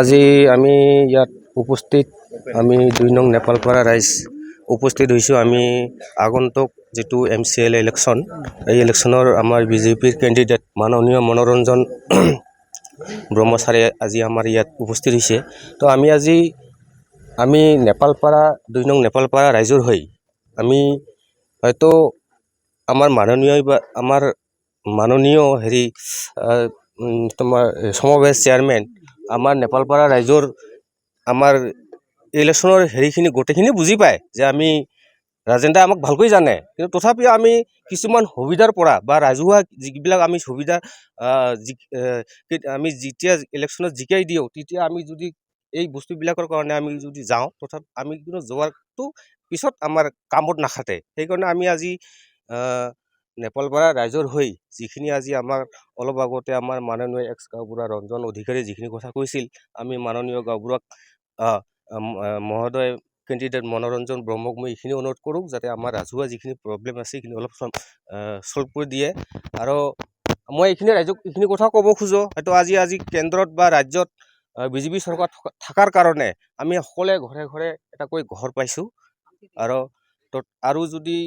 আজি আমি ইয়াত উপস্থিত আমি 2 নং নেপালপাৰা ৰাইজ উপস্থিত হৈছোঁ। আমি আগন্তুক যেটো MCL ইলেকশ্যন, এই ইলেকশ্যনৰ আমাৰ বিজেপিৰ কেণ্ডিডেট মাননীয় মনোৰঞ্জন ব্ৰহ্মচাৰী আজি আমাৰ ইয়াত উপস্থিত হৈছে। তো আমি নেপালপাৰা 2 নং নেপালপাৰা ৰাইজৰ হৈ আমি হয়তো আমাৰ মাননীয় তোমাৰ সমাবেশ চেয়াৰমেন আমাৰ নেপালপাৰা ৰাইজৰ আমাৰ ইলেকশ্যনৰ হেৰিখিনি গোটেইখিনি বুজি পায় যে আমি ৰাজেন্দ্ৰই আমাক ভালকৈ জানে, কিন্তু তথাপিও আমি কিছুমান সুবিধাৰ পৰা বা ৰাজহুৱা যিবিলাক আমি সুবিধা আমি যেতিয়া ইলেকশ্যনত জিকাই দিওঁ তেতিয়া আমি যদি এই বস্তুবিলাকৰ কাৰণে আমি যদি যাওঁ, তথাপি আমি কিন্তু যোৱাটো পিছত আমাৰ কামত নাখাটে। সেইকাৰণে আমি আজি নেপালপাৰা ৰাইজৰ হৈ যিখিনি আজি আমাৰ অলপ আগতে আমাৰ মাননীয় এক্স গাঁওবুঢ়া ৰঞ্জন অধিকাৰী যিখিনি কথা কৈছিল, আমি মাননীয় গাঁওবুঢ়াক মহোদয় কেণ্ডিডেট মনোৰঞ্জন ব্ৰহ্মক মই এইখিনি অনুৰোধ কৰোঁ যাতে আমাৰ ৰাজহুৱা যিখিনি প্ৰব্লেম আছে সেইখিনি অলপ চল্ভ কৰি দিয়ে। আৰু মই এইখিনি ৰাইজক এইখিনি কথা ক'ব খোজোঁ, হয়তো আজি কেন্দ্ৰত বা ৰাজ্যত বিজেপি চৰকাৰ থকাৰ কাৰণে আমি সকলোৱে ঘৰে ঘৰে এটাকৈ ঘৰ পাইছোঁ। আৰু যদি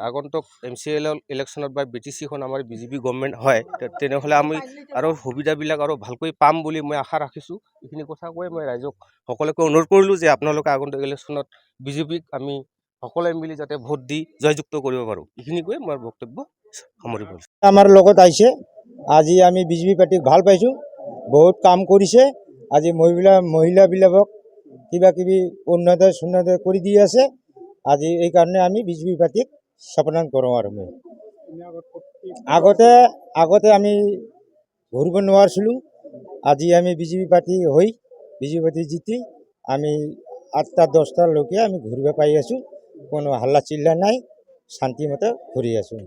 আগন্তুক MCL ইলেকশ্যনত বা BTCখন আমাৰ বিজেপি গভৰ্ণমেণ্ট হয়, তেনেহ'লে আমি আৰু সুবিধাবিলাক আৰু ভালকৈ পাম বুলি মই আশা ৰাখিছোঁ। এইখিনি কথা কৈ মই ৰাইজক সকলোকে অনুৰোধ কৰিলোঁ যে আপোনালোকে আগন্তুক ইলেকশ্যনত বিজেপিক আমি সকলোৱে মিলি যাতে ভোট দি জয়যুক্ত কৰিব পাৰোঁ। এইখিনি কৈ মই বক্তব্য সামৰিব পাৰিছোঁ। আমাৰ লগত আহিছে, আজি আমি বিজেপি পাৰ্টিক ভাল পাইছোঁ, বহুত কাম কৰিছে। আজি মহিলাবিলাকক কিবা কিবি উন্নতি কৰি দি আছে। আজি এই কাৰণে আমি বিজেপি পাৰ্টিক সাপোৰ্ট কৰোঁ। আৰু মই আগতে আমি ঘূৰিব নোৱাৰিছিলোঁ, আজি আমি বিজেপি পাৰ্টি হৈ বিজেপি পাৰ্টি জিতি আমি 8টা 10টালৈকে আমি ঘূৰিব পাই আছোঁ। কোনো হাল্লা চিল্লা নাই, শান্তিমতে ঘূৰি আছোঁ।